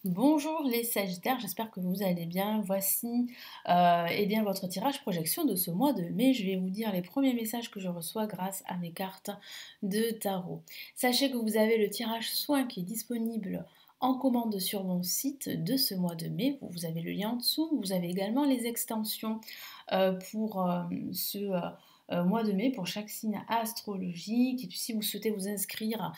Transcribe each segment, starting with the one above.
Bonjour les Sagittaires, j'espère que vous allez bien. Voici eh bien, votre tirage projection de ce mois de mai. Je vais vous dire les premiers messages que je reçois grâce à mes cartes de tarot. Sachez que vous avez le tirage soin qui est disponible en commande sur mon site de ce mois de mai. Vous avez le lien en dessous. Vous avez également les extensions pour ce mois de mai pour chaque signe astrologique. Et puis si vous souhaitez vous inscrire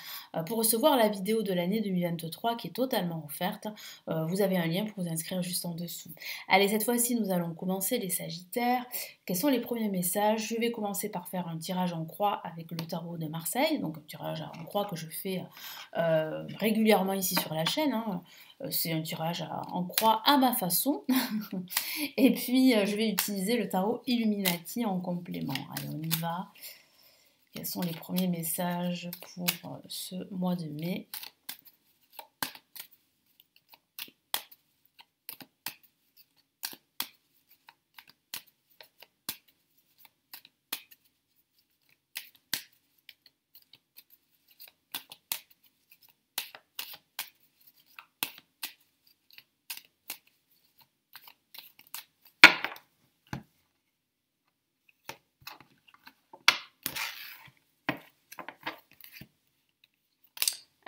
pour recevoir la vidéo de l'année 2023 qui est totalement offerte, vous avez un lien pour vous inscrire juste en dessous. Allez, cette fois-ci, nous allons commencer les Sagittaires. Quels sont les premiers messages? Je vais commencer par faire un tirage en croix avec le tarot de Marseille, donc un tirage en croix que je fais régulièrement ici sur la chaîne. C'est un tirage en croix à ma façon. Et puis, je vais utiliser le tarot Illuminati en complément. Allez, on y va. Quels sont les premiers messages pour ce mois de mai?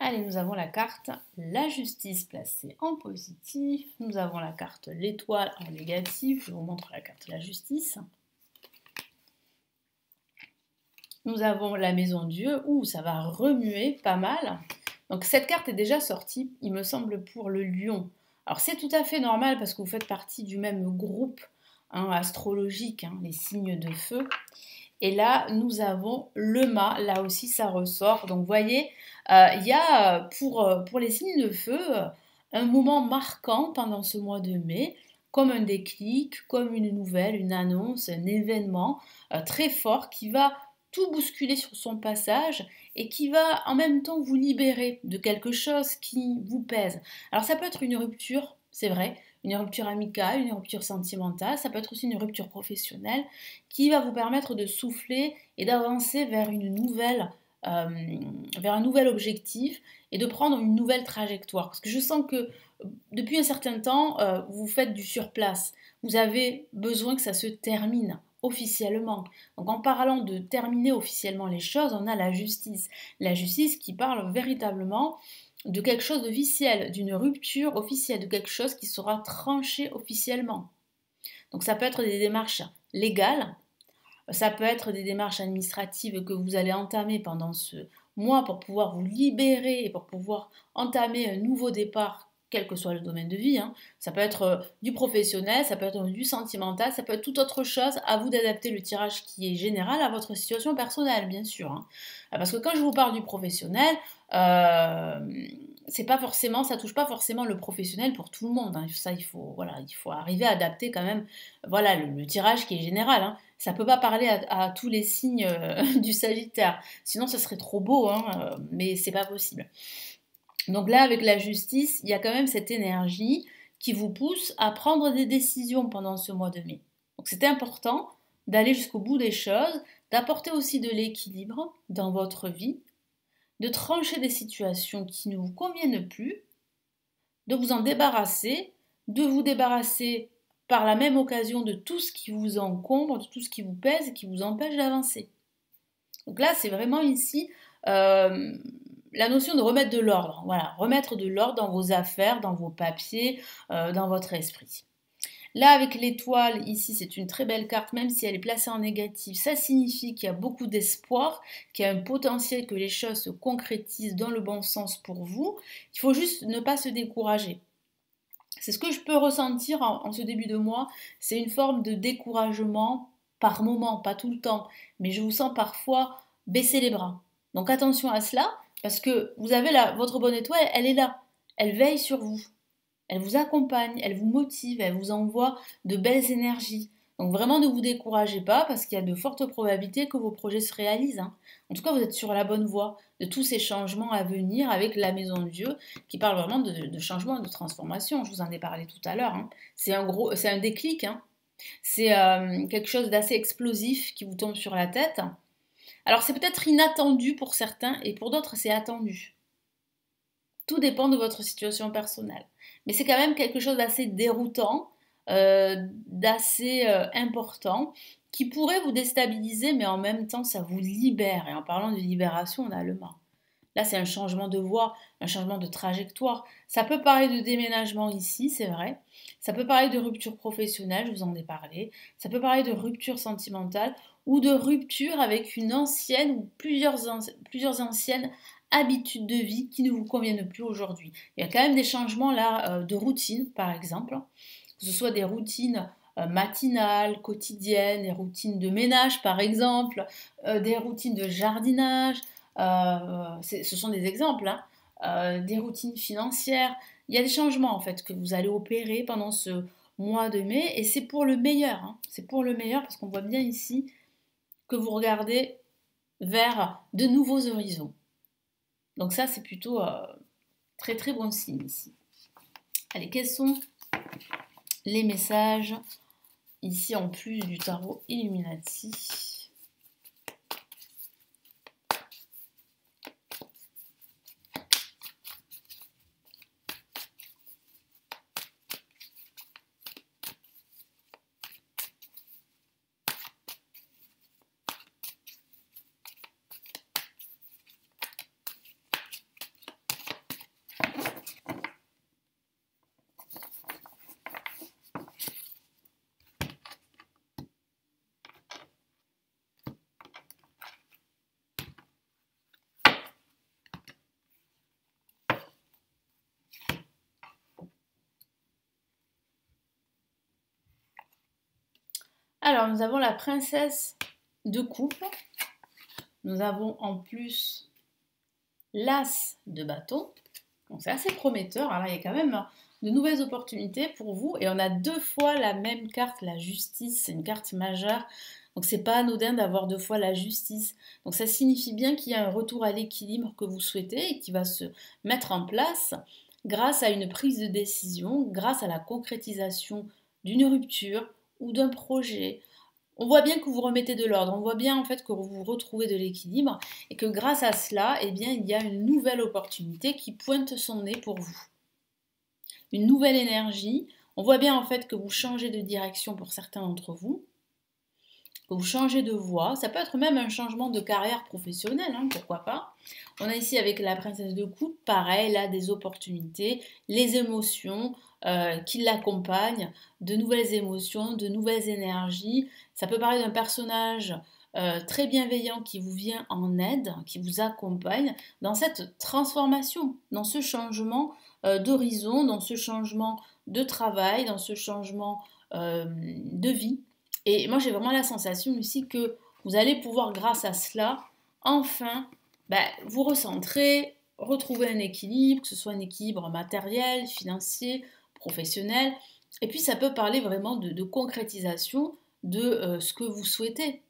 Allez, nous avons la carte la justice placée en positif. Nous avons la carte l'étoile en négatif. Je vous montre la carte la justice. Nous avons la maison Dieu. Ouh, ça va remuer pas mal. Donc cette carte est déjà sortie, il me semble, pour le lion. Alors c'est tout à fait normal parce que vous faites partie du même groupe astrologique, les signes de feu. Et là, nous avons le mât, là aussi ça ressort. Donc vous voyez, il y a pour les signes de feu un moment marquant pendant ce mois de mai, comme un déclic, comme une nouvelle, une annonce, un événement très fort qui va tout bousculer sur son passage et qui va en même temps vous libérer de quelque chose qui vous pèse. Alors ça peut être une rupture, c'est vrai, une rupture amicale, une rupture sentimentale, ça peut être aussi une rupture professionnelle qui va vous permettre de souffler et d'avancer vers un nouvel objectif et de prendre une nouvelle trajectoire. Parce que je sens que depuis un certain temps, vous faites du surplace. Vous avez besoin que ça se termine officiellement. Donc en parlant de terminer officiellement les choses, on a la justice. La justice qui parle véritablement de quelque chose d'officiel, d'une rupture officielle, de quelque chose qui sera tranché officiellement. Donc ça peut être des démarches légales, ça peut être des démarches administratives que vous allez entamer pendant ce mois pour pouvoir vous libérer et pour pouvoir entamer un nouveau départ, quel que soit le domaine de vie. Ça peut être du professionnel, ça peut être du sentimental, ça peut être toute autre chose. À vous d'adapter le tirage qui est général à votre situation personnelle, bien sûr. Parce que quand je vous parle du professionnel, c'est pas forcément, ça touche pas forcément le professionnel pour tout le monde. Ça, il faut arriver à adapter quand même, voilà, le tirage qui est général. Ça peut pas parler à tous les signes du Sagittaire. Sinon, ce serait trop beau, mais c'est pas possible. Donc là, avec la justice, il y a quand même cette énergie qui vous pousse à prendre des décisions pendant ce mois de mai. Donc c'est important d'aller jusqu'au bout des choses, d'apporter aussi de l'équilibre dans votre vie, de trancher des situations qui ne vous conviennent plus, de vous en débarrasser, de vous débarrasser par la même occasion de tout ce qui vous encombre, de tout ce qui vous pèse et qui vous empêche d'avancer. Donc là, c'est vraiment ici la notion de remettre de l'ordre. Voilà, remettre de l'ordre dans vos affaires, dans vos papiers, dans votre esprit. Là, avec l'étoile, ici, c'est une très belle carte, même si elle est placée en négatif. Ça signifie qu'il y a beaucoup d'espoir, qu'il y a un potentiel que les choses se concrétisent dans le bon sens pour vous. Il faut juste ne pas se décourager. C'est ce que je peux ressentir en ce début de mois. C'est une forme de découragement par moment, pas tout le temps. Mais je vous sens parfois baisser les bras. Donc attention à cela, parce que vous avez votre bonne étoile, elle est là. Elle veille sur vous. Elle vous accompagne, elle vous motive, elle vous envoie de belles énergies. Donc vraiment ne vous découragez pas parce qu'il y a de fortes probabilités que vos projets se réalisent. En tout cas, vous êtes sur la bonne voie de tous ces changements à venir avec la Maison de Dieu qui parle vraiment de changements et de transformation. Je vous en ai parlé tout à l'heure. C'est un déclic. C'est quelque chose d'assez explosif qui vous tombe sur la tête. Alors c'est peut-être inattendu pour certains et pour d'autres c'est attendu. Tout dépend de votre situation personnelle. Mais c'est quand même quelque chose d'assez déroutant, d'assez important, qui pourrait vous déstabiliser, mais en même temps, ça vous libère. Et en parlant de libération, on a le main. Là, c'est un changement de voie, un changement de trajectoire. Ça peut parler de déménagement ici, c'est vrai. Ça peut parler de rupture professionnelle, je vous en ai parlé. Ça peut parler de rupture sentimentale ou de rupture avec une ancienne ou plusieurs anciennes habitudes de vie qui ne vous conviennent plus aujourd'hui. Il y a quand même des changements là de routine, par exemple, que ce soit des routines matinales, quotidiennes, des routines de ménage, par exemple, des routines de jardinage. Ce sont des exemples, hein, des routines financières. Il y a des changements en fait que vous allez opérer pendant ce mois de mai et c'est pour le meilleur. Hein. C'est pour le meilleur parce qu'on voit bien ici que vous regardez vers de nouveaux horizons. Donc ça, c'est plutôt très très bon signe ici. Allez, quels sont les messages ici en plus du tarot Illuminati? Alors, nous avons la princesse de coupe. Nous avons en plus l'as de bâton. Donc, c'est assez prometteur. Alors, il y a quand même de nouvelles opportunités pour vous. Et on a 2 fois la même carte, la justice. C'est une carte majeure. Donc, c'est pas anodin d'avoir 2 fois la justice. Donc, ça signifie bien qu'il y a un retour à l'équilibre que vous souhaitez et qui va se mettre en place grâce à une prise de décision, grâce à la concrétisation d'une rupture ou d'un projet. On voit bien que vous remettez de l'ordre, on voit bien en fait que vous retrouvez de l'équilibre et que grâce à cela, eh bien, il y a une nouvelle opportunité qui pointe son nez pour vous. Une nouvelle énergie. On voit bien en fait que vous changez de direction pour certains d'entre vous, que vous changez de voie. Ça peut être même un changement de carrière professionnelle, hein, pourquoi pas. On a ici avec la princesse de coupe, pareil, là des opportunités, les émotions qui l'accompagnent, de nouvelles émotions, de nouvelles énergies. Ça peut parler d'un personnage très bienveillant qui vous vient en aide, qui vous accompagne dans cette transformation, dans ce changement d'horizon, dans ce changement de travail, dans ce changement de vie. Et moi j'ai vraiment la sensation aussi que vous allez pouvoir grâce à cela enfin vous recentrer, retrouver un équilibre, que ce soit un équilibre matériel, financier, professionnel. Et puis ça peut parler vraiment de concrétisation de ce que vous souhaitez.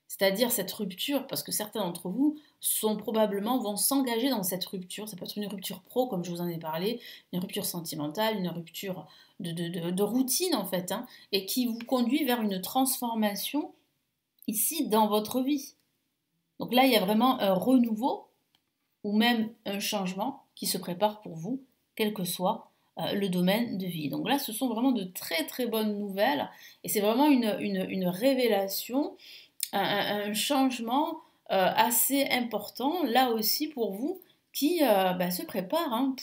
C'est-à-dire cette rupture, parce que certains d'entre vous vont s'engager dans cette rupture. Ça peut être une rupture pro, comme je vous en ai parlé, une rupture sentimentale, une rupture de routine en fait, hein, et qui vous conduit vers une transformation ici dans votre vie. Donc là, il y a vraiment un renouveau ou même un changement qui se prépare pour vous, quel que soit le domaine de vie. Donc là, ce sont vraiment de très très bonnes nouvelles et c'est vraiment une révélation, un changement assez important là aussi pour vous qui se prépare hein,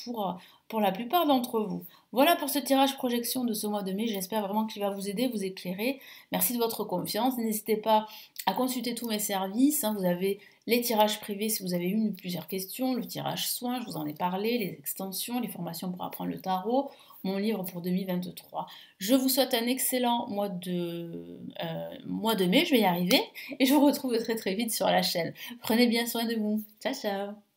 pour la plupart d'entre vous. Voilà pour ce tirage projection de ce mois de mai. J'espère vraiment qu'il va vous aider, vous éclairer. Merci de votre confiance. N'hésitez pas à consulter tous mes services. Hein. Vous avez les tirages privés si vous avez une ou plusieurs questions, le tirage soin, je vous en ai parlé, les extensions, les formations pour apprendre le tarot, mon livre pour 2023. Je vous souhaite un excellent mois de mai, je vais y arriver, et je vous retrouve très très vite sur la chaîne. Prenez bien soin de vous. Ciao ciao.